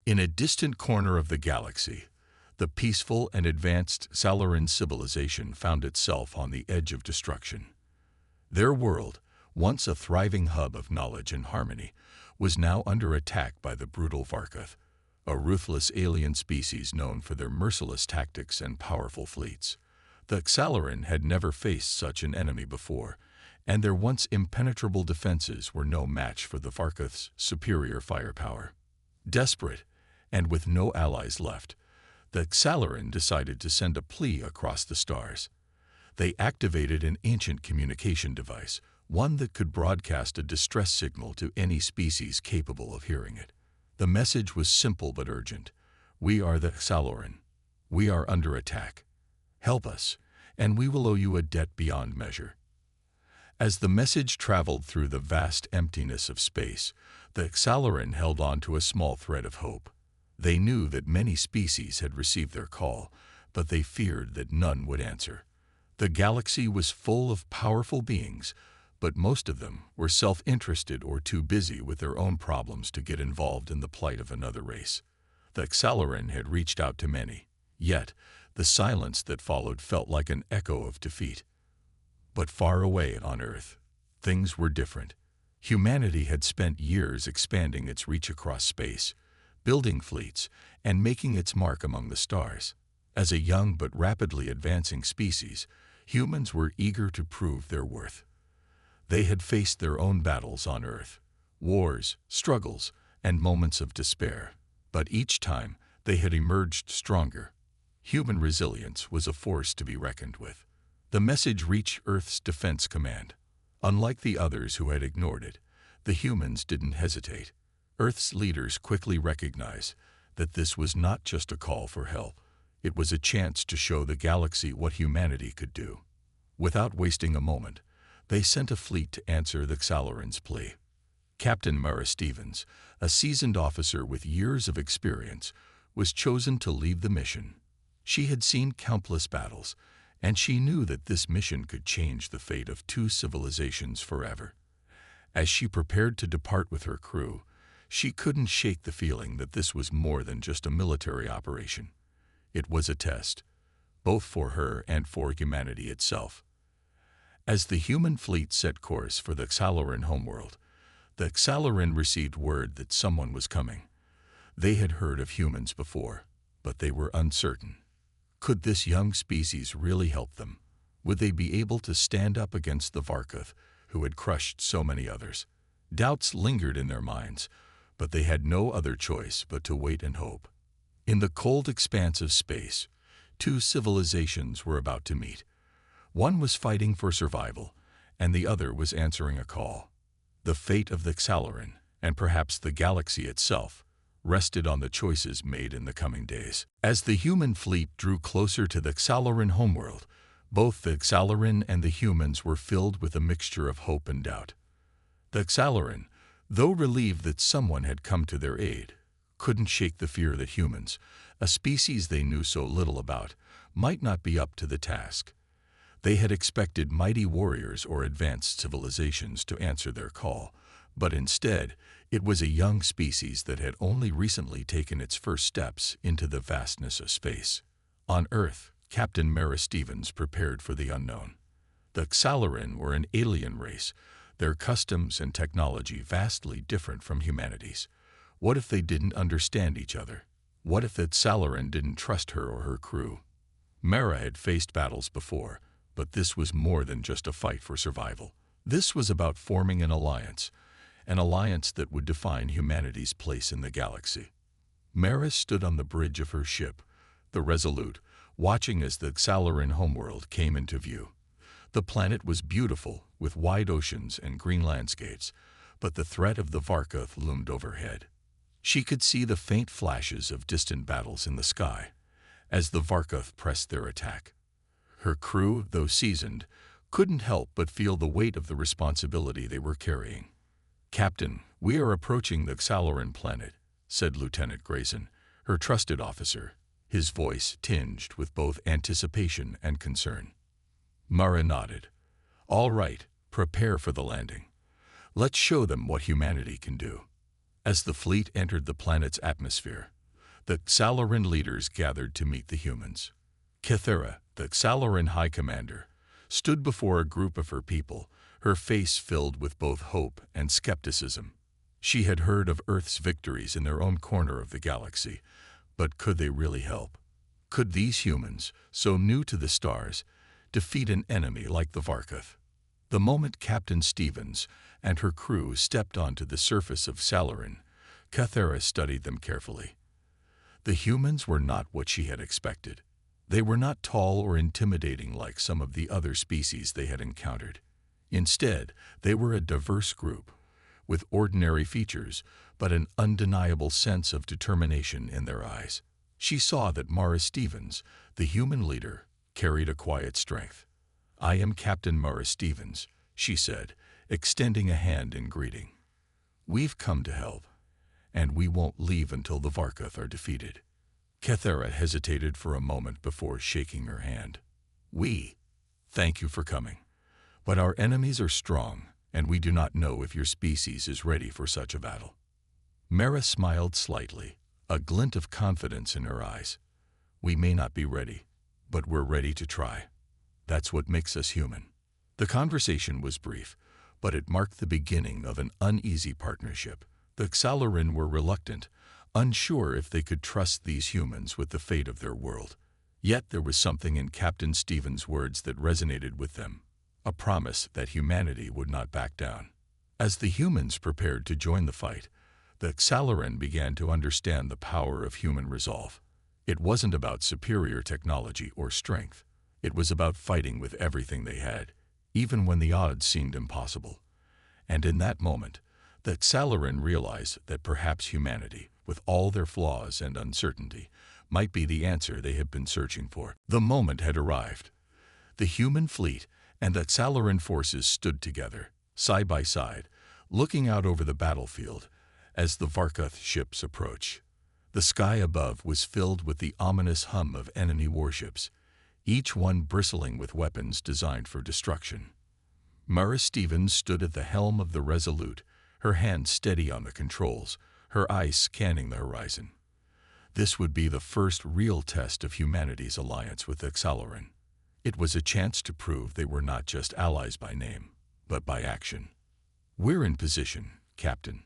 In a distant corner of the galaxy, the peaceful and advanced Salaran civilization found itself on the edge of destruction. Their world, once a thriving hub of knowledge and harmony, was now under attack by the brutal Varkuth, a ruthless alien species known for their merciless tactics and powerful fleets. The Salaran had never faced such an enemy before, and their once impenetrable defenses were no match for the Varkuth's superior firepower. Desperate, and with no allies left, the Salaran decided to send a plea across the stars. They activated an ancient communication device, one that could broadcast a distress signal to any species capable of hearing it. The message was simple but urgent. "We are the Salaran. We are under attack. Help us, and we will owe you a debt beyond measure." As the message traveled through the vast emptiness of space, the Salaran held on to a small thread of hope. They knew that many species had received their call, but they feared that none would answer. The galaxy was full of powerful beings, but most of them were self-interested or too busy with their own problems to get involved in the plight of another race. The Salaran had reached out to many, yet the silence that followed felt like an echo of defeat. But far away on Earth, things were different. Humanity had spent years expanding its reach across space, building fleets, and making its mark among the stars. As a young but rapidly advancing species, humans were eager to prove their worth. They had faced their own battles on Earth, wars, struggles, and moments of despair. But each time, they had emerged stronger. Human resilience was a force to be reckoned with. The message reached Earth's Defense Command. Unlike the others who had ignored it, the humans didn't hesitate. Earth's leaders quickly recognized that this was not just a call for help. It was a chance to show the galaxy what humanity could do. Without wasting a moment, they sent a fleet to answer the Salaran's plea. Captain Mara Stevens, a seasoned officer with years of experience, was chosen to lead the mission. She had seen countless battles, and she knew that this mission could change the fate of two civilizations forever. As she prepared to depart with her crew, she couldn't shake the feeling that this was more than just a military operation. It was a test, both for her and for humanity itself. As the human fleet set course for the Salaran homeworld, the Salaran received word that someone was coming. They had heard of humans before, but they were uncertain. Could this young species really help them? Would they be able to stand up against the Varkuth, who had crushed so many others? Doubts lingered in their minds, but they had no other choice but to wait and hope. In the cold expanse of space, two civilizations were about to meet. One was fighting for survival, and the other was answering a call. The fate of the Salaran, and perhaps the galaxy itself, rested on the choices made in the coming days. As the human fleet drew closer to the Salaran homeworld, both the Salaran and the humans were filled with a mixture of hope and doubt. The Salaran, though relieved that someone had come to their aid, couldn't shake the fear that humans, a species they knew so little about, might not be up to the task. They had expected mighty warriors or advanced civilizations to answer their call, but instead, it was a young species that had only recently taken its first steps into the vastness of space. On Earth, Captain Mara Stevens prepared for the unknown. The Salaran were an alien race, their customs and technology vastly different from humanity's. What if they didn't understand each other? What if the Salaran didn't trust her or her crew? Mara had faced battles before, but this was more than just a fight for survival. This was about forming an alliance that would define humanity's place in the galaxy. Mara stood on the bridge of her ship, the Resolute, watching as the Salaran homeworld came into view. The planet was beautiful, with wide oceans and green landscapes, but the threat of the Varkuth loomed overhead. She could see the faint flashes of distant battles in the sky, as the Varkuth pressed their attack. Her crew, though seasoned, couldn't help but feel the weight of the responsibility they were carrying. "Captain, we are approaching the Salaran planet," said Lieutenant Grayson, her trusted officer, his voice tinged with both anticipation and concern. Mara nodded. "All right, prepare for the landing. Let's show them what humanity can do." As the fleet entered the planet's atmosphere, The Xalaran leaders gathered to meet the humans. Kethera, the Xalaran High Commander, stood before a group of her people, her face filled with both hope and skepticism. She had heard of Earth's victories in their own corner of the galaxy, but could they really help? Could these humans, so new to the stars, defeat an enemy like the Varkath? The moment Captain Stevens and her crew stepped onto the surface of Xalaran, Kethera studied them carefully. The humans were not what she had expected. They were not tall or intimidating like some of the other species they had encountered. Instead, they were a diverse group, with ordinary features, but an undeniable sense of determination in their eyes. She saw that Mara Stevens, the human leader, carried a quiet strength. "I am Captain Mara Stevens," she said, extending a hand in greeting. "We've come to help, and we won't leave until the Varkath are defeated." Kethera hesitated for a moment before shaking her hand. Thank you for coming. But our enemies are strong, and we do not know if your species is ready for such a battle." Mara smiled slightly, a glint of confidence in her eyes. "We may not be ready, but we're ready to try. That's what makes us human." The conversation was brief, but it marked the beginning of an uneasy partnership. The Xalaran were reluctant, unsure if they could trust these humans with the fate of their world. Yet there was something in Captain Stevens' words that resonated with them, a promise that humanity would not back down. As the humans prepared to join the fight, the Xalaran began to understand the power of human resolve. It wasn't about superior technology or strength. It was about fighting with everything they had, even when the odds seemed impossible. And in that moment, the Xalaran realized that perhaps humanity, with all their flaws and uncertainty, might be the answer they had been searching for. The moment had arrived. The human fleet and the Xalaran forces stood together, side by side, looking out over the battlefield as the Varkath ships approached. The sky above was filled with the ominous hum of enemy warships, each one bristling with weapons designed for destruction. Mara Stevens stood at the helm of the Resolute, her hand steady on the controls, her eyes scanning the horizon. This would be the first real test of humanity's alliance with the Xalaran. It was a chance to prove they were not just allies by name, but by action. "We're in position, Captain,"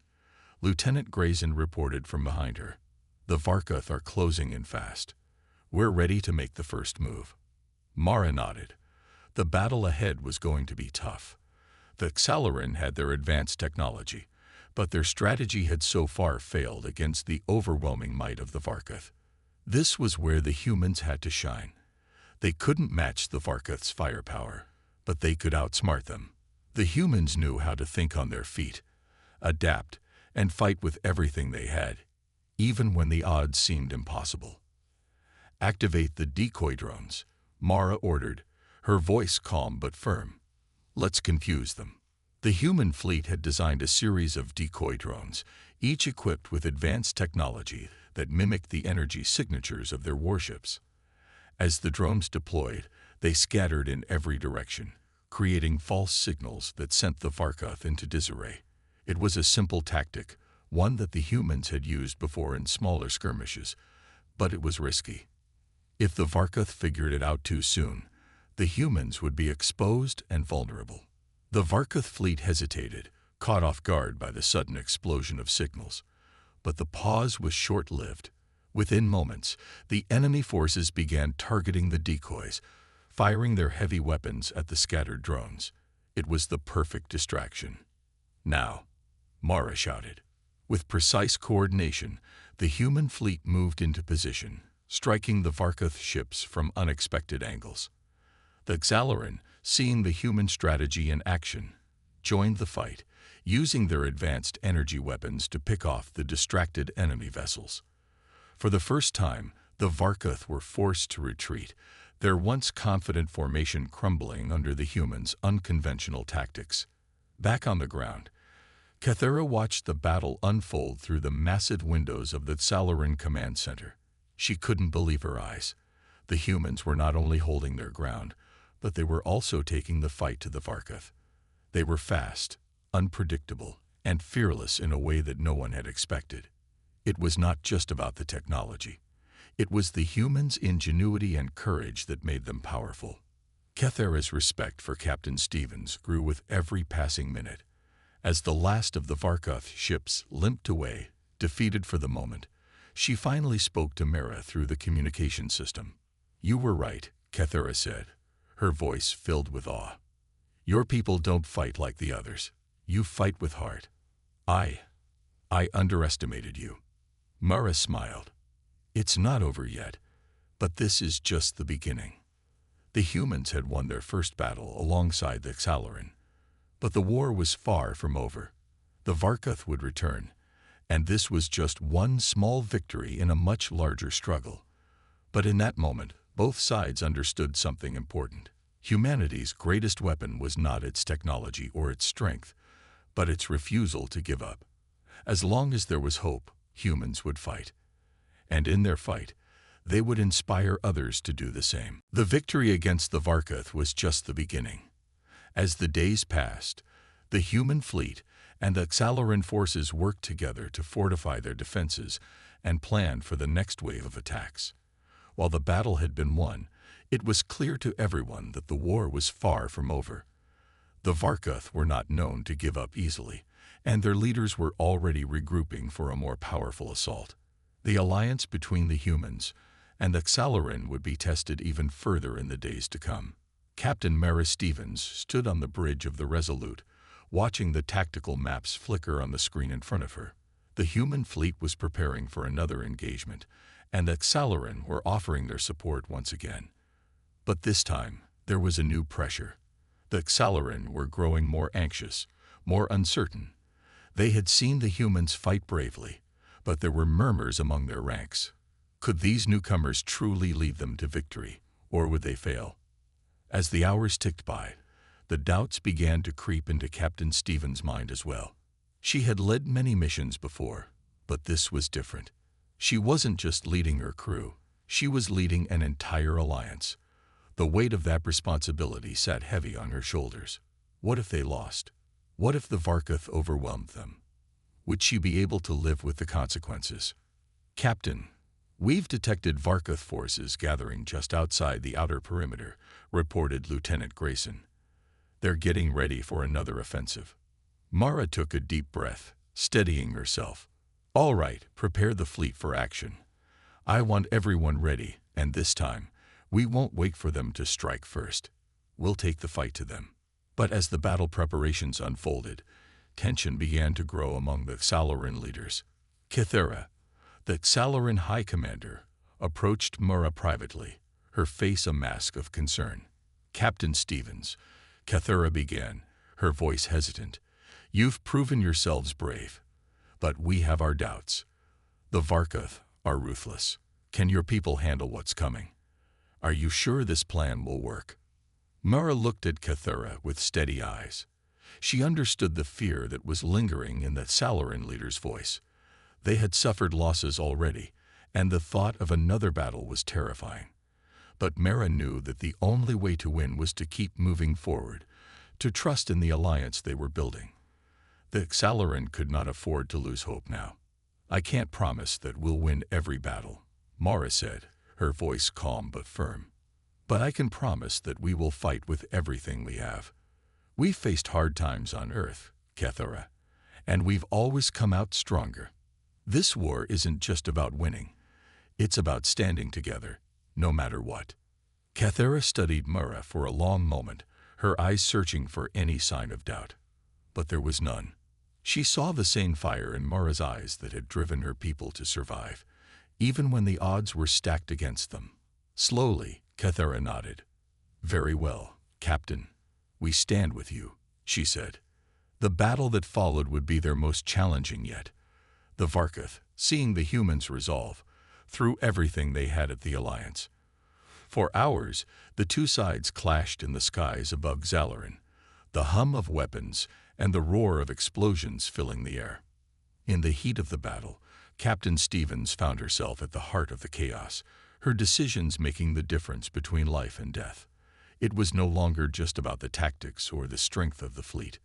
Lieutenant Grayson reported from behind her. "The Varkath are closing in fast. We're ready to make the first move." Mara nodded. The battle ahead was going to be tough. The Xalaran had their advanced technology, but their strategy had so far failed against the overwhelming might of the Varkath. This was where the humans had to shine. They couldn't match the Varkath's firepower, but they could outsmart them. The humans knew how to think on their feet, adapt, and fight with everything they had, even when the odds seemed impossible. "Activate the decoy drones," Mara ordered, her voice calm but firm. "Let's confuse them." The human fleet had designed a series of decoy drones, each equipped with advanced technology that mimicked the energy signatures of their warships. As the drones deployed, they scattered in every direction, creating false signals that sent the Varkath into disarray. It was a simple tactic, one that the humans had used before in smaller skirmishes, but it was risky. If the Varkath figured it out too soon, the humans would be exposed and vulnerable. The Varkath fleet hesitated, caught off guard by the sudden explosion of signals. But the pause was short-lived. Within moments, the enemy forces began targeting the decoys, firing their heavy weapons at the scattered drones. It was the perfect distraction. "Now," Mara shouted. With precise coordination, the human fleet moved into position, striking the Varkath ships from unexpected angles. The Xalaran, seeing the human strategy in action, joined the fight, using their advanced energy weapons to pick off the distracted enemy vessels. For the first time, the Varkath were forced to retreat, their once confident formation crumbling under the humans' unconventional tactics. Back on the ground, Kethera watched the battle unfold through the massive windows of the Xalaran command center. She couldn't believe her eyes. The humans were not only holding their ground, but they were also taking the fight to the Varkath. They were fast, unpredictable, and fearless in a way that no one had expected. It was not just about the technology. It was the humans' ingenuity and courage that made them powerful. Kethera's respect for Captain Stevens grew with every passing minute. As the last of the Varkoth ships limped away, defeated for the moment, she finally spoke to Mera through the communication system. "You were right," Kethera said, her voice filled with awe. "Your people don't fight like the others. You fight with heart. I underestimated you." Mara smiled. "It's not over yet, but this is just the beginning." The humans had won their first battle alongside the Xalaran, but the war was far from over. The Varkoth would return, and this was just one small victory in a much larger struggle. But in that moment, both sides understood something important. Humanity's greatest weapon was not its technology or its strength, but its refusal to give up. As long as there was hope, humans would fight. And in their fight, they would inspire others to do the same. The victory against the Varkoth was just the beginning. As the days passed, the human fleet and the Xalaran forces worked together to fortify their defenses and plan for the next wave of attacks. While the battle had been won, it was clear to everyone that the war was far from over. The Varkoth were not known to give up easily, and their leaders were already regrouping for a more powerful assault. The alliance between the humans and the Xalaran would be tested even further in the days to come. Captain Mara Stevens stood on the bridge of the Resolute, watching the tactical maps flicker on the screen in front of her. The human fleet was preparing for another engagement, and the Xalaran were offering their support once again. But this time, there was a new pressure. The Xalaran were growing more anxious, more uncertain. They had seen the humans fight bravely, but there were murmurs among their ranks. Could these newcomers truly lead them to victory, or would they fail? As the hours ticked by, the doubts began to creep into Captain Stevens' mind as well. She had led many missions before, but this was different. She wasn't just leading her crew, she was leading an entire alliance. The weight of that responsibility sat heavy on her shoulders. What if they lost? What if the Varkoth overwhelmed them? Would she be able to live with the consequences? "Captain, we've detected Varkoth forces gathering just outside the outer perimeter," reported Lieutenant Grayson. "They're getting ready for another offensive." Mara took a deep breath, steadying herself. "All right, prepare the fleet for action. I want everyone ready, and this time, we won't wait for them to strike first. We'll take the fight to them." But as the battle preparations unfolded, tension began to grow among the Xalaran leaders. Kethera, the Xalaran High Commander, approached Mara privately, her face a mask of concern. "Captain Stevens," Kethera began, her voice hesitant, "you've proven yourselves brave, but we have our doubts. The Varkoth are ruthless. Can your people handle what's coming? Are you sure this plan will work?" Mara looked at Kethera with steady eyes. She understood the fear that was lingering in the Xalaran leader's voice. They had suffered losses already, and the thought of another battle was terrifying. But Mara knew that the only way to win was to keep moving forward, to trust in the alliance they were building. The Xalaran could not afford to lose hope now. "I can't promise that we'll win every battle," Mara said, her voice calm but firm. "But I can promise that we will fight with everything we have. We've faced hard times on Earth, Kethera, and we've always come out stronger. This war isn't just about winning. It's about standing together, no matter what." Kethera studied Mara for a long moment, her eyes searching for any sign of doubt. But there was none. She saw the same fire in Mara's eyes that had driven her people to survive, even when the odds were stacked against them. Slowly, Kethera nodded. "Very well, Captain. We stand with you," she said. The battle that followed would be their most challenging yet. The Varkoth, seeing the humans' resolve, threw everything they had at the alliance. For hours, the two sides clashed in the skies above Xalaran, the hum of weapons and the roar of explosions filling the air. In the heat of the battle, Captain Stevens found herself at the heart of the chaos, her decisions making the difference between life and death. It was no longer just about the tactics or the strength of the fleet.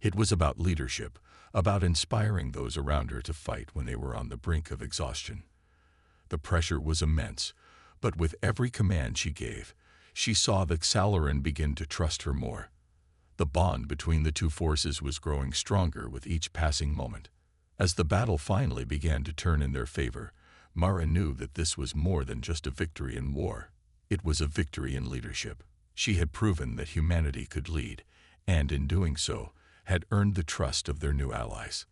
It was about leadership, about inspiring those around her to fight when they were on the brink of exhaustion. The pressure was immense, but with every command she gave, she saw that Xalarin begin to trust her more. The bond between the two forces was growing stronger with each passing moment. As the battle finally began to turn in their favor, Mara knew that this was more than just a victory in war. It was a victory in leadership. She had proven that humanity could lead, and in doing so, had earned the trust of their new allies.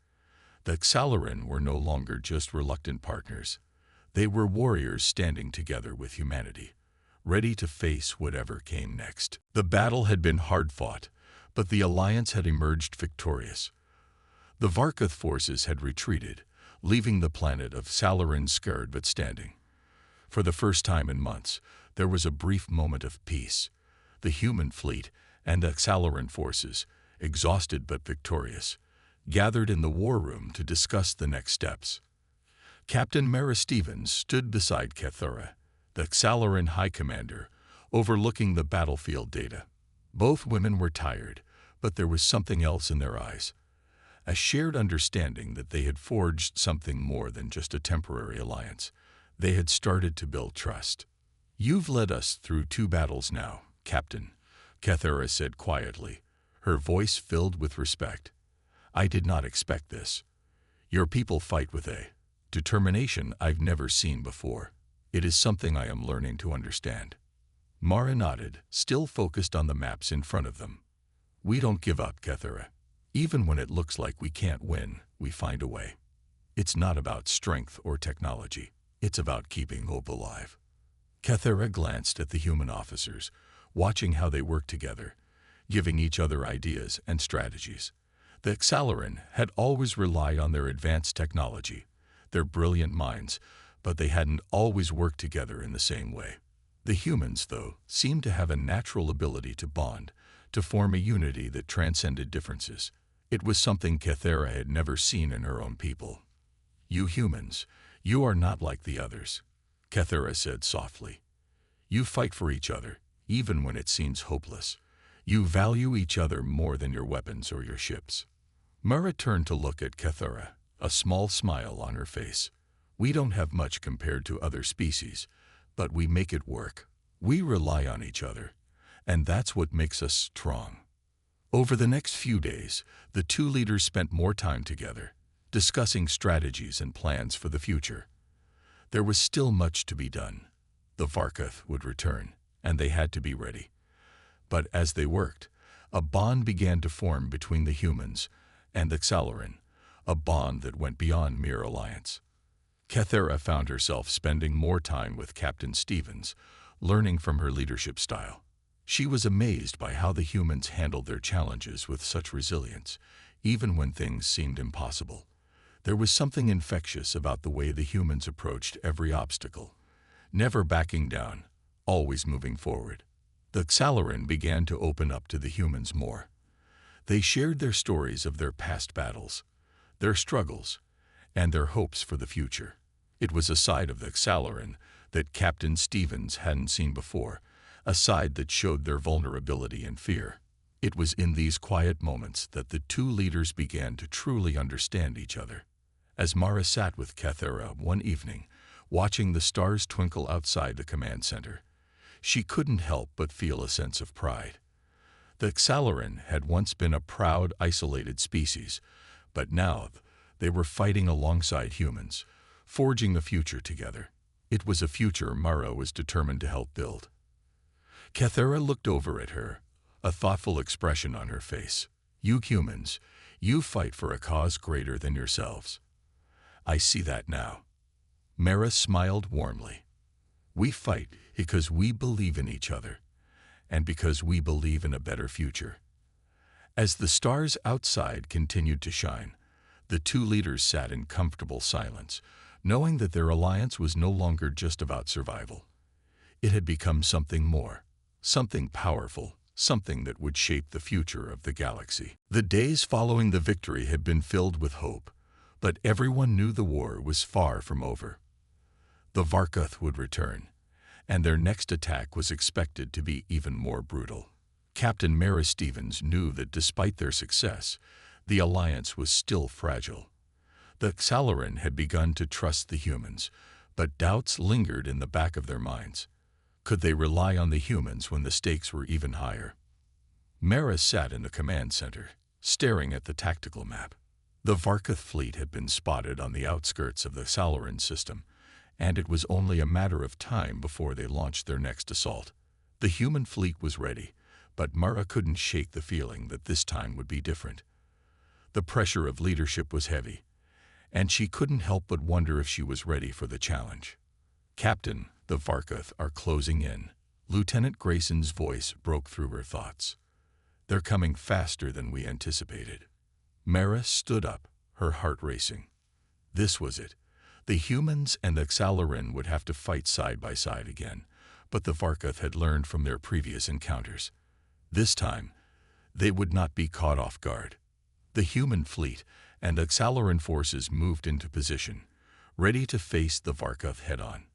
The Xalarin were no longer just reluctant partners. They were warriors standing together with humanity, ready to face whatever came next. The battle had been hard-fought, but the alliance had emerged victorious. The Varkath forces had retreated, leaving the planet of Xalarin scared but standing. For the first time in months, there was a brief moment of peace. The human fleet and the Xalarin forces, exhausted but victorious, gathered in the war room to discuss the next steps. Captain Mara Stevens stood beside Kethura, the Xalarin High Commander, overlooking the battlefield data. Both women were tired, but there was something else in their eyes. A shared understanding that they had forged something more than just a temporary alliance. They had started to build trust. "You've led us through 2 battles now, Captain," Kethura said quietly, her voice filled with respect. "I did not expect this. Your people fight with a determination I've never seen before. It is something I am learning to understand." Mara nodded, still focused on the maps in front of them. "We don't give up, Kethura. Even when it looks like we can't win, we find a way. It's not about strength or technology. It's about keeping hope alive." Kethura glanced at the human officers, watching how they worked together, giving each other ideas and strategies. The Xalarin had always relied on their advanced technology, their brilliant minds, but they hadn't always worked together in the same way. The humans, though, seemed to have a natural ability to bond, to form a unity that transcended differences. It was something Kethura had never seen in her own people. "You humans, you are not like the others," Kethura said softly. "You fight for each other, even when it seems hopeless. You value each other more than your weapons or your ships." Mara turned to look at Kethura, a small smile on her face. "We don't have much compared to other species, but we make it work. We rely on each other, and that's what makes us strong." Over the next few days, the 2 leaders spent more time together, discussing strategies and plans for the future. There was still much to be done. The Varkath would return, and they had to be ready. But as they worked, a bond began to form between the humans and the Xalarin, a bond that went beyond mere alliance. Kethura found herself spending more time with Captain Stevens, learning from her leadership style. She was amazed by how the humans handled their challenges with such resilience, even when things seemed impossible. There was something infectious about the way the humans approached every obstacle, never backing down, always moving forward. The Xalarin began to open up to the humans more. They shared their stories of their past battles, their struggles, and their hopes for the future. It was a side of the Xalarin that Captain Stevens hadn't seen before, a side that showed their vulnerability and fear. It was in these quiet moments that the 2 leaders began to truly understand each other. As Mara sat with Kethura one evening, watching the stars twinkle outside the command center, she couldn't help but feel a sense of pride. The Xalarin had once been a proud, isolated species, but now they were fighting alongside humans, forging the future together. It was a future Mara was determined to help build. Kethura looked over at her, a thoughtful expression on her face. "You humans, you fight for a cause greater than yourselves." "I see that now." Mara smiled warmly. "We fight because we believe in each other, and because we believe in a better future." As the stars outside continued to shine, the 2 leaders sat in comfortable silence, knowing that their alliance was no longer just about survival. It had become something more, something powerful, something that would shape the future of the galaxy. The days following the victory had been filled with hope, but everyone knew the war was far from over. The Varkath would return, and their next attack was expected to be even more brutal. Captain Mara Stevens knew that despite their success, The alliance was still fragile. The Xalaran had begun to trust the humans, but doubts lingered in the back of their minds. Could they rely on the humans when the stakes were even higher? Mara sat in the command center, staring at the tactical map. The Varkath fleet had been spotted on the outskirts of the Xalaran system, and it was only a matter of time before they launched their next assault. The human fleet was ready, but Mara couldn't shake the feeling that this time would be different. The pressure of leadership was heavy, and she couldn't help but wonder if she was ready for the challenge. "Captain, the Varkath are closing in." Lieutenant Grayson's voice broke through her thoughts. "They're coming faster than we anticipated." Mara stood up, her heart racing. This was it. The humans and the Xalaran would have to fight side by side again, but the Varkath had learned from their previous encounters. This time, they would not be caught off guard. The human fleet and the Xalaran forces moved into position, ready to face the Varkath head-on.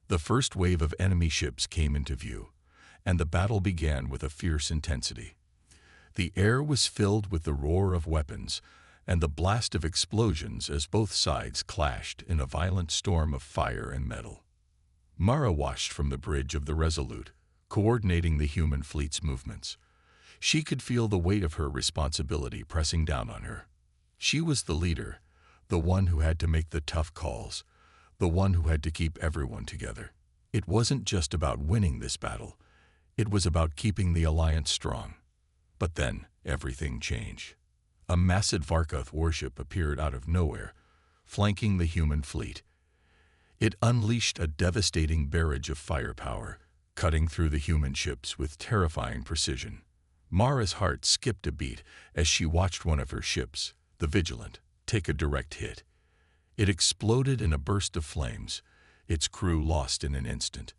The first wave of enemy ships came into view, and the battle began with a fierce intensity. The air was filled with the roar of weapons and the blast of explosions as both sides clashed in a violent storm of fire and metal. Mara watched from the bridge of the Resolute, coordinating the human fleet's movements. She could feel the weight of her responsibility pressing down on her. She was the leader, the one who had to make the tough calls, the one who had to keep everyone together. It wasn't just about winning this battle. It was about keeping the alliance strong. But then, everything changed. A massive Varkath warship appeared out of nowhere, flanking the human fleet. It unleashed a devastating barrage of firepower, cutting through the human ships with terrifying precision. Mara's heart skipped a beat as she watched one of her ships, the Vigilant, take a direct hit. It exploded in a burst of flames, its crew lost in an instant.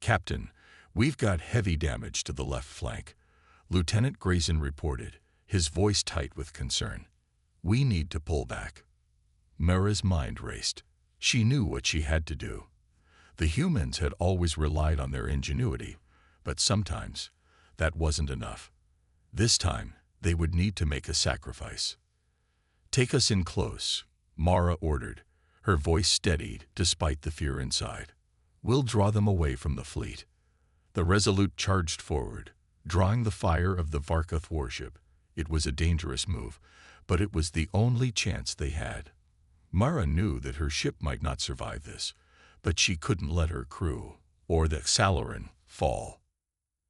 "Captain, we've got heavy damage to the left flank," Lieutenant Grayson reported, his voice tight with concern. "We need to pull back." Mara's mind raced. She knew what she had to do. The humans had always relied on their ingenuity, but sometimes that wasn't enough. This time, they would need to make a sacrifice. "Take us in close," Mara ordered, her voice steadied despite the fear inside. "We'll draw them away from the fleet." The Resolute charged forward, drawing the fire of the Varkath warship. It was a dangerous move, but it was the only chance they had. Mara knew that her ship might not survive this, but she couldn't let her crew, or the Xalaran, fall.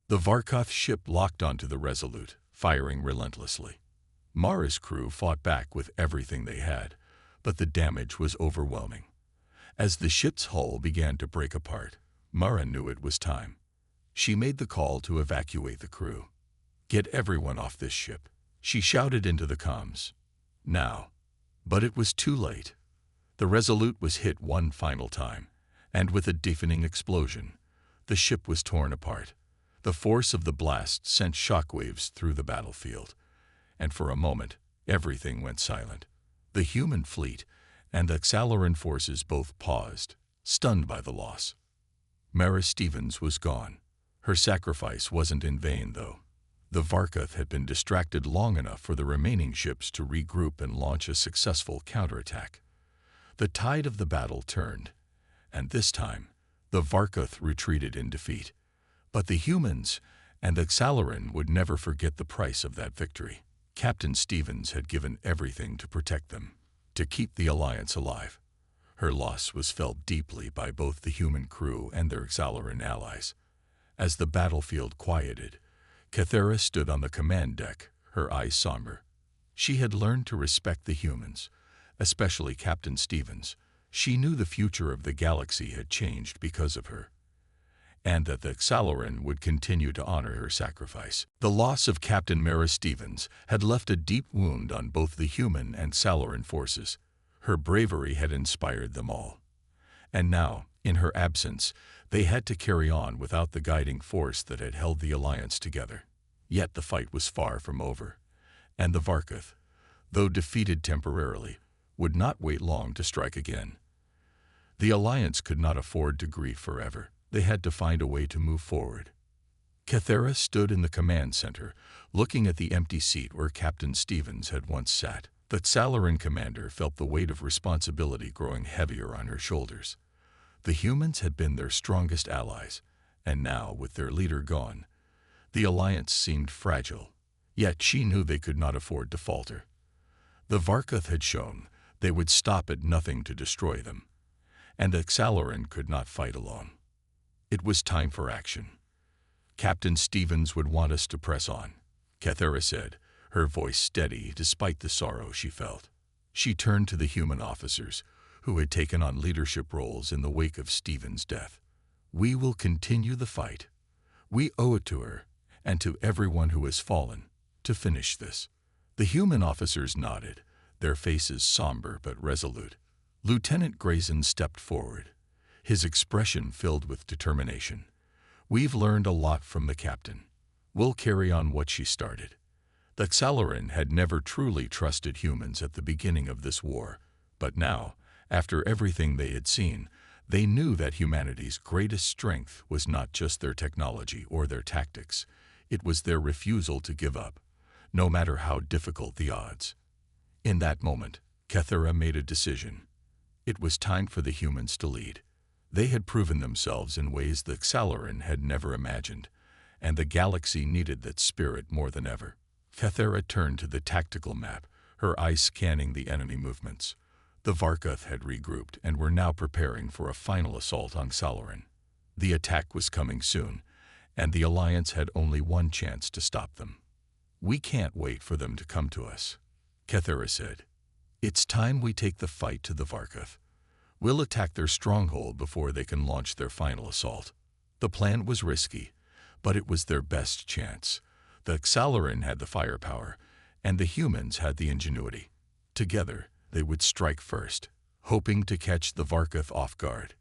The Varkath ship locked onto the Resolute, firing relentlessly. Mara's crew fought back with everything they had, but the damage was overwhelming. As the ship's hull began to break apart, Mara knew it was time. She made the call to evacuate the crew. "Get everyone off this ship," she shouted into the comms. "Now." But it was too late. The Resolute was hit one final time, and with a deafening explosion, the ship was torn apart. The force of the blast sent shockwaves through the battlefield, and for a moment, everything went silent. The human fleet and the Xalaran forces both paused, stunned by the loss. Mara Stevens was gone. Her sacrifice wasn't in vain, though. The Varkath had been distracted long enough for the remaining ships to regroup and launch a successful counterattack. The tide of the battle turned, and this time, the Varkath retreated in defeat. But the humans and the Xalaran would never forget the price of that victory. Captain Stevens had given everything to protect them, to keep the alliance alive. Her loss was felt deeply by both the human crew and their Xalaran allies. As the battlefield quieted, Cathera stood on the command deck, her eyes somber. She had learned to respect the humans, especially Captain Stevens. She knew the future of the galaxy had changed because of her, and that the Xalaran would continue to honor her sacrifice. The loss of Captain Mara Stevens had left a deep wound on both the human and Xalaran forces. Her bravery had inspired them all. And now, in her absence, they had to carry on without the guiding force that had held the alliance together. Yet the fight was far from over, and the Varkath, though defeated temporarily, would not wait long to strike again. The alliance could not afford to grieve forever. They had to find a way to move forward. Cathera stood in the command center, looking at the empty seat where Captain Stevens had once sat. The Xalaran commander felt the weight of responsibility growing heavier on her shoulders. The humans had been their strongest allies, and now, with their leader gone, the alliance seemed fragile. Yet she knew they could not afford to falter. The Varkuth had shown they would stop at nothing to destroy them, and the Xalaran could not fight alone. It was time for action. Captain Stevens would want us to press on, Cathera said, her voice steady despite the sorrow she felt. She turned to the human officers, who had taken on leadership roles in the wake of Stevens' death. We will continue the fight. We owe it to her, and to everyone who has fallen, to finish this. The human officers nodded, their faces somber but resolute. Lieutenant Grayson stepped forward, his expression filled with determination. We've learned a lot from the captain. We'll carry on what she started. The Xalaran had never truly trusted humans at the beginning of this war, but now, after everything they had seen, they knew that humanity's greatest strength was not just their technology or their tactics. It was their refusal to give up, no matter how difficult the odds. In that moment, Cathera made a decision. It was time for the humans to lead. They had proven themselves in ways the Xalaran had never imagined, and the galaxy needed that spirit more than ever. Cathera turned to the tactical map, her eyes scanning the enemy movements. The Varkuth had regrouped and were now preparing for a final assault on Xalaran. The attack was coming soon, and the Alliance had only one chance to stop them. We can't wait for them to come to us, Cathera said. It's time we take the fight to the Varkuth. We'll attack their stronghold before they can launch their final assault. The plan was risky, but it was their best chance. The Xalaran had the firepower, and the humans had the ingenuity. Together, they would strike first, hoping to catch the Varkuth off guard.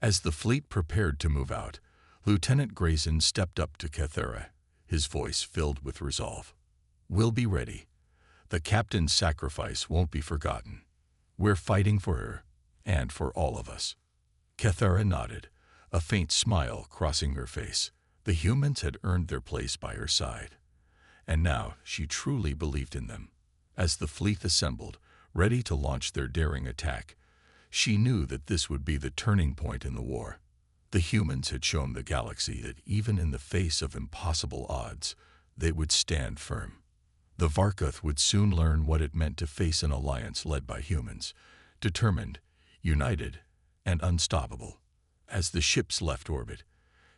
As the fleet prepared to move out, Lieutenant Grayson stepped up to Cathera, his voice filled with resolve. We'll be ready. The captain's sacrifice won't be forgotten. We're fighting for her, and for all of us. Cathera nodded, a faint smile crossing her face. The humans had earned their place by her side, and now she truly believed in them. As the fleet assembled, ready to launch their daring attack, she knew that this would be the turning point in the war. The humans had shown the galaxy that even in the face of impossible odds, they would stand firm. The Varkuth would soon learn what it meant to face an alliance led by humans, determined, united, and unstoppable. As the ships left orbit,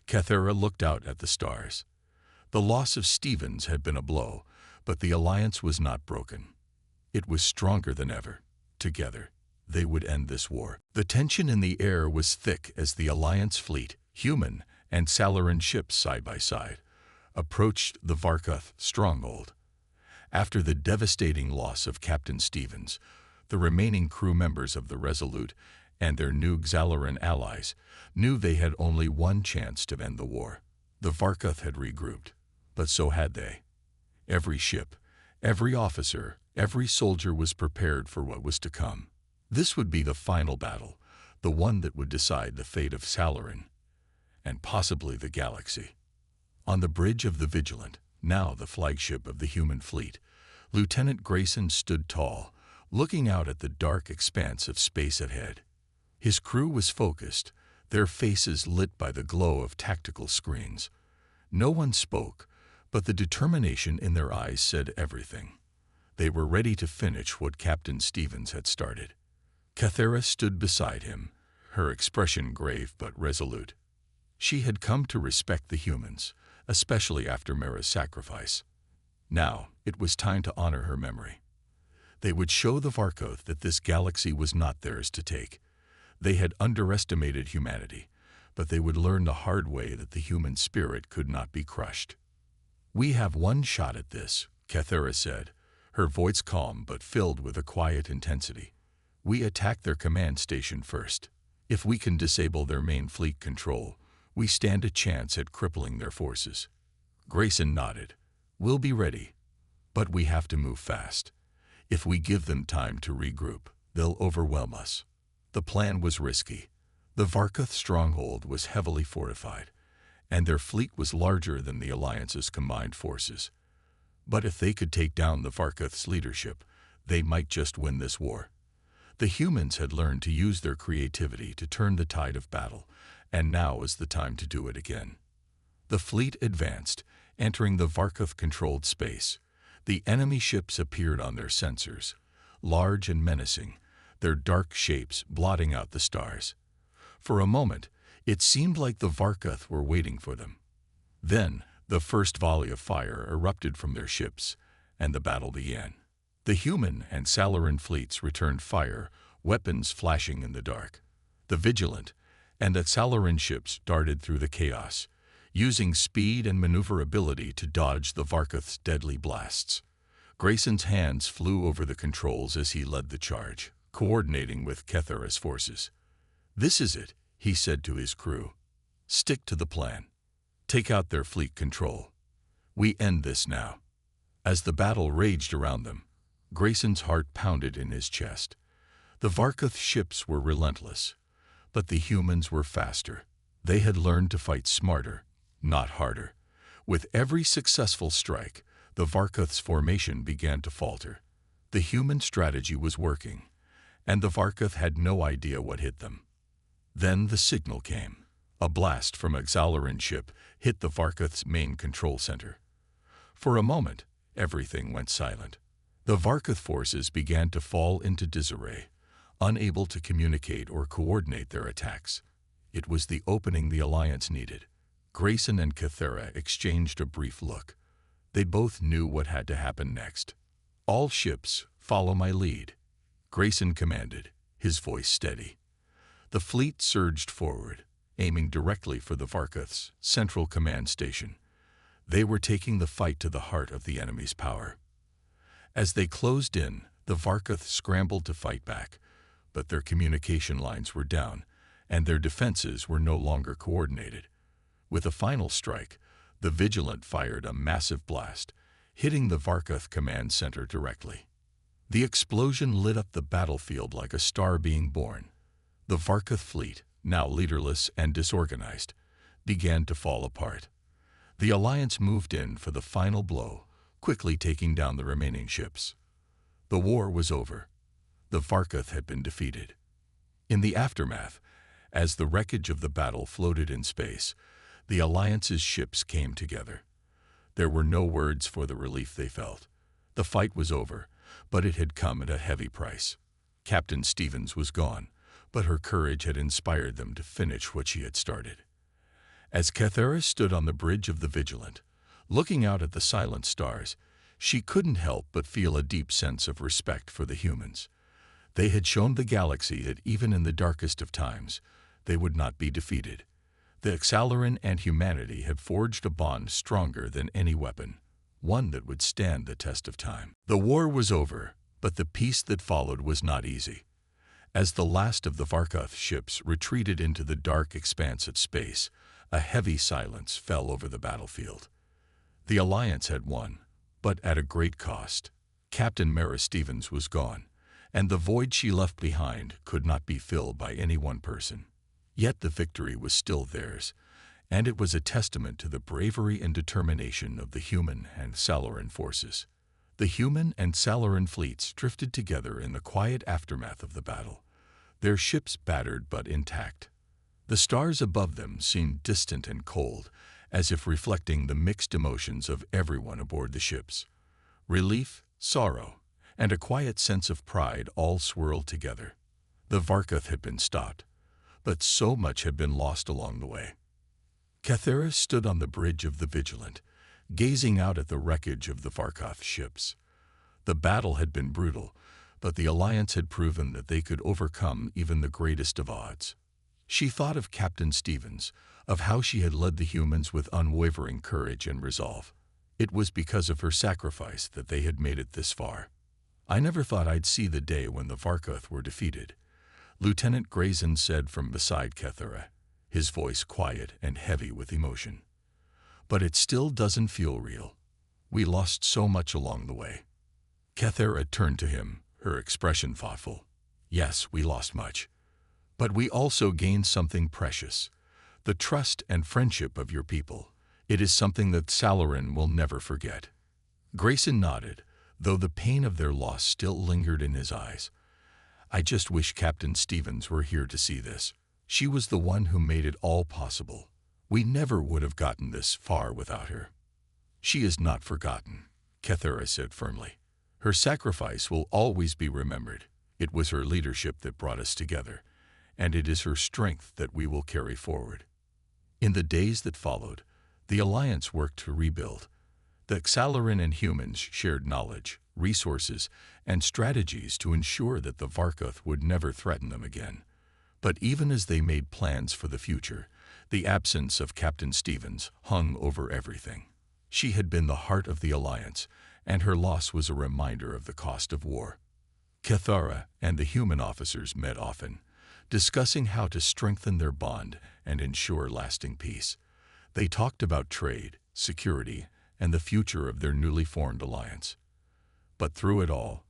Cathera looked out at the stars. The loss of Stevens had been a blow, but the alliance was not broken. It was stronger than ever. Together, they would end this war. The tension in the air was thick as the Alliance fleet, human and Xalaran ships side by side, approached the Varkuth stronghold. After the devastating loss of Captain Stevens, the remaining crew members of the Resolute and their new Xalaran allies knew they had only one chance to end the war. The Varkuth had regrouped, but so had they. Every ship, every officer, every soldier was prepared for what was to come. This would be the final battle, the one that would decide the fate of Xalaran, and possibly the galaxy. On the bridge of the Vigilant, now the flagship of the human fleet, Lieutenant Grayson stood tall, looking out at the dark expanse of space ahead. His crew was focused, their faces lit by the glow of tactical screens. No one spoke, but the determination in their eyes said everything. They were ready to finish what Captain Stevens had started. Cathera stood beside him, her expression grave but resolute. She had come to respect the humans, especially after Mara's sacrifice. Now, it was time to honor her memory. They would show the Varkuth that this galaxy was not theirs to take. They had underestimated humanity, but they would learn the hard way that the human spirit could not be crushed. We have one shot at this, Cathera said, her voice calm but filled with a quiet intensity. We attack their command station first. If we can disable their main fleet control, we stand a chance at crippling their forces. Grayson nodded. We'll be ready, but we have to move fast. If we give them time to regroup, they'll overwhelm us. The plan was risky. The Varkuth stronghold was heavily fortified, and their fleet was larger than the Alliance's combined forces. But if they could take down the Varkuth's leadership, they might just win this war. The humans had learned to use their creativity to turn the tide of battle, and now was the time to do it again. The fleet advanced, entering the Varkuth-controlled space. The enemy ships appeared on their sensors, large and menacing, their dark shapes blotting out the stars. For a moment, it seemed like the Varkuth were waiting for them. Then, the first volley of fire erupted from their ships, and the battle began. The human and Salaran fleets returned fire, weapons flashing in the dark. The Vigilant and the Salaran ships darted through the chaos, using speed and maneuverability to dodge the Varkuth's deadly blasts. Grayson's hands flew over the controls as he led the charge, coordinating with Kethera's forces. "This is it," he said to his crew. "Stick to the plan. Take out their fleet control. We end this now." As the battle raged around them, Grayson's heart pounded in his chest. The Varkuth ships were relentless, but the humans were faster. They had learned to fight smarter, not harder. With every successful strike, the Varkuth's formation began to falter. The human strategy was working, and the Varkuth had no idea what hit them. Then the signal came. A blast from a Xalaran ship hit the Varkuth's main control center. For a moment, everything went silent. The Varkuth forces began to fall into disarray, unable to communicate or coordinate their attacks. It was the opening the Alliance needed. Grayson and Kethera exchanged a brief look. They both knew what had to happen next. "All ships, follow my lead," Grayson commanded, his voice steady. The fleet surged forward, aiming directly for the Varkuth's central command station. They were taking the fight to the heart of the enemy's power. As they closed in, the Varkuth scrambled to fight back, but their communication lines were down, and their defenses were no longer coordinated. With a final strike, the Vigilant fired a massive blast, hitting the Varkuth command center directly. The explosion lit up the battlefield like a star being born. The Varkuth fleet, now leaderless and disorganized, began to fall apart. The Alliance moved in for the final blow, quickly taking down the remaining ships. The war was over. The Varkuth had been defeated. In the aftermath, as the wreckage of the battle floated in space, the Alliance's ships came together. There were no words for the relief they felt. The fight was over, but it had come at a heavy price. Captain Stevens was gone, but her courage had inspired them to finish what she had started. As Kethera stood on the bridge of the Vigilant, looking out at the silent stars, she couldn't help but feel a deep sense of respect for the humans. They had shown the galaxy that even in the darkest of times, they would not be defeated. The Xalaran and humanity had forged a bond stronger than any weapon, one that would stand the test of time. The war was over, but the peace that followed was not easy. As the last of the Varkuth ships retreated into the dark expanse of space, a heavy silence fell over the battlefield. The Alliance had won, but at a great cost. Captain Mara Stevens was gone, and the void she left behind could not be filled by any one person. Yet the victory was still theirs, and it was a testament to the bravery and determination of the human and Salaran forces. The human and Salaran fleets drifted together in the quiet aftermath of the battle, their ships battered but intact. The stars above them seemed distant and cold, as if reflecting the mixed emotions of everyone aboard the ships. Relief, sorrow, and a quiet sense of pride all swirled together. The Varkuth had been stopped, but so much had been lost along the way. Kethera stood on the bridge of the Vigilant, gazing out at the wreckage of the Varkuth ships. The battle had been brutal, but the Alliance had proven that they could overcome even the greatest of odds. She thought of Captain Stevens, of how she had led the humans with unwavering courage and resolve. It was because of her sacrifice that they had made it this far. "I never thought I'd see the day when the Varkuth were defeated," Lieutenant Grayson said from beside Kethera, his voice quiet and heavy with emotion. "But it still doesn't feel real. We lost so much along the way." Kethera turned to him, her expression thoughtful. "Yes, we lost much. But we also gained something precious, The trust and friendship of your people. It is something that Salarin will never forget. Grayson nodded, though the pain of their loss still lingered in his eyes. I just wish Captain Stevens were here to see this. She was the one who made it all possible. We never would have gotten this far without her. She is not forgotten, Kethera said firmly. Her sacrifice will always be remembered. It was her leadership that brought us together, and it is her strength that we will carry forward. In the days that followed, the Alliance worked to rebuild. The Xalarin and humans shared knowledge, resources, and strategies to ensure that the Varkuth would never threaten them again. But even as they made plans for the future, the absence of Captain Stevens hung over everything. She had been the heart of the Alliance, and her loss was a reminder of the cost of war. Kethara and the human officers met often, discussing how to strengthen their bond and ensure lasting peace. They talked about trade, security, and the future of their newly formed alliance. But through it all,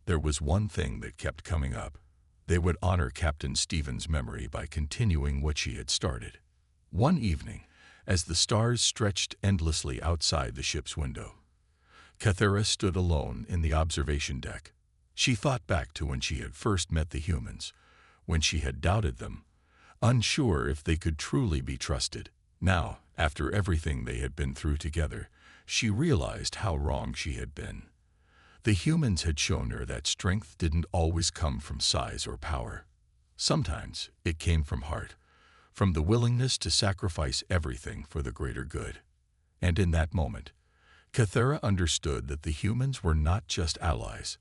there was one thing that kept coming up. They would honor Captain Stevens' memory by continuing what she had started. One evening, as the stars stretched endlessly outside the ship's window, Kethera stood alone in the observation deck. She thought back to when she had first met the humans, when she had doubted them, unsure if they could truly be trusted. Now, after everything they had been through together, she realized how wrong she had been. The humans had shown her that strength didn't always come from size or power. Sometimes it came from heart, from the willingness to sacrifice everything for the greater good. And in that moment, Kethera understood that the humans were not just allies,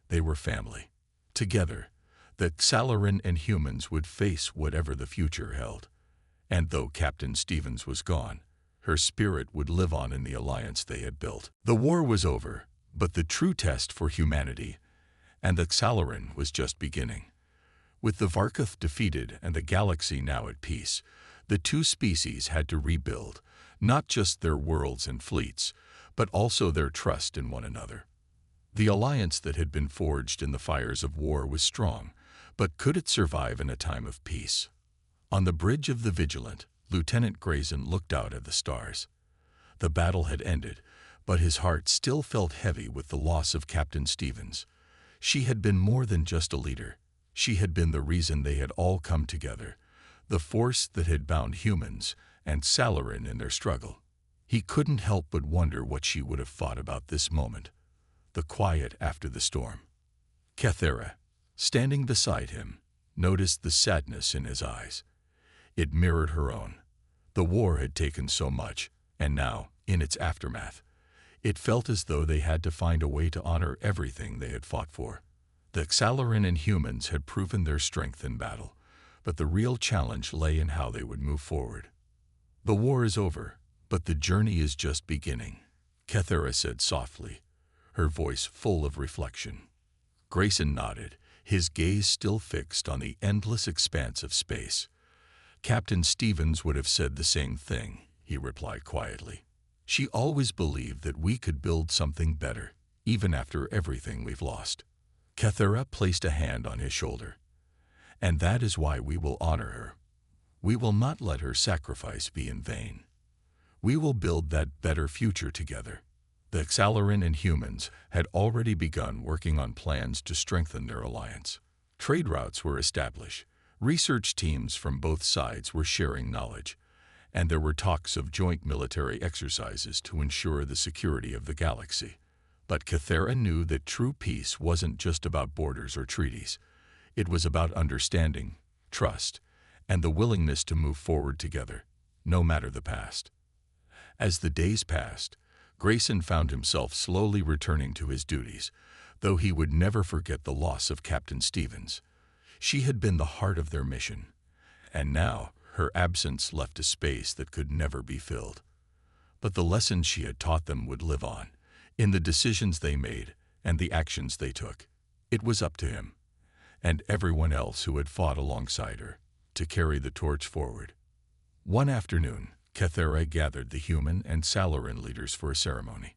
they were family. Together, the Xalarin and humans would face whatever the future held. And though Captain Stevens was gone, her spirit would live on in the alliance they had built. The war was over, but the true test for humanity and the Xalarin was just beginning. With the Varkuth defeated and the galaxy now at peace, the two species had to rebuild, not just their worlds and fleets, but also their trust in one another. The alliance that had been forged in the fires of war was strong, but could it survive in a time of peace? On the bridge of the Vigilant, Lieutenant Grayson looked out at the stars. The battle had ended, but his heart still felt heavy with the loss of Captain Stevens. She had been more than just a leader. She had been the reason they had all come together, the force that had bound humans and Salarin in their struggle. He couldn't help but wonder what she would have thought about this moment, the quiet after the storm. Kethera, standing beside him, noticed the sadness in his eyes. It mirrored her own. The war had taken so much, and now, in its aftermath, it felt as though they had to find a way to honor everything they had fought for. The Xalarin and humans had proven their strength in battle, but the real challenge lay in how they would move forward. The war is over, but the journey is just beginning, Kethera said softly, her voice full of reflection. Grayson nodded, his gaze still fixed on the endless expanse of space. Captain Stevens would have said the same thing, he replied quietly. She always believed that we could build something better, even after everything we've lost. Kethera placed a hand on his shoulder. And that is why we will honor her. We will not let her sacrifice be in vain. We will build that better future together. The Xalarin and humans had already begun working on plans to strengthen their alliance. Trade routes were established. Research teams from both sides were sharing knowledge, and there were talks of joint military exercises to ensure the security of the galaxy. But Kethera knew that true peace wasn't just about borders or treaties. It was about understanding, trust, and the willingness to move forward together, no matter the past. As the days passed, Grayson found himself slowly returning to his duties, though he would never forget the loss of Captain Stevens. She had been the heart of their mission, and now her absence left a space that could never be filled. But the lessons she had taught them would live on, in the decisions they made and the actions they took. It was up to him, and everyone else who had fought alongside her, to carry the torch forward. One afternoon, Kethera gathered the human and Salarin leaders for a ceremony.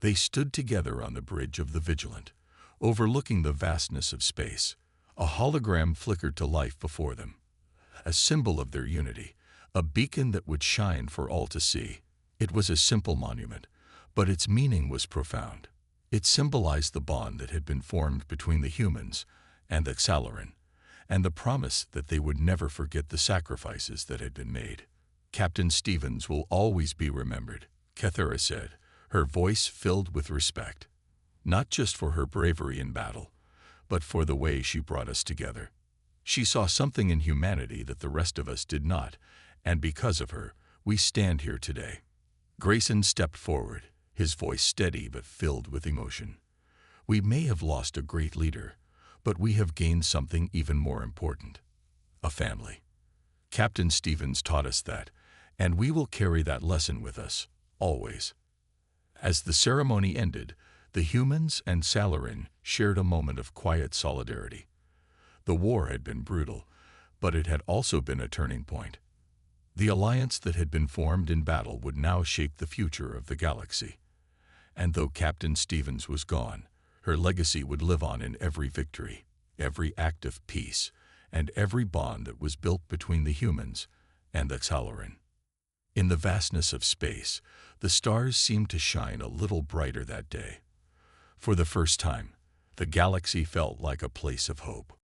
They stood together on the bridge of the Vigilant, overlooking the vastness of space. A hologram flickered to life before them, a symbol of their unity, a beacon that would shine for all to see. It was a simple monument, but its meaning was profound. It symbolized the bond that had been formed between the humans and the Xalaran, and the promise that they would never forget the sacrifices that had been made. "Captain Stevens will always be remembered," Kethera said, her voice filled with respect. Not just for her bravery in battle, but for the way she brought us together. She saw something in humanity that the rest of us did not, and because of her, we stand here today. Grayson stepped forward, his voice steady but filled with emotion. "We may have lost a great leader, but we have gained something even more important: a family. Captain Stevens taught us that, and we will carry that lesson with us, always." As the ceremony ended, the humans and Xalaran shared a moment of quiet solidarity. The war had been brutal, but it had also been a turning point. The alliance that had been formed in battle would now shape the future of the galaxy. And though Captain Stevens was gone, her legacy would live on in every victory, every act of peace, and every bond that was built between the humans and the Xalaran. In the vastness of space, the stars seemed to shine a little brighter that day. For the first time, the galaxy felt like a place of hope.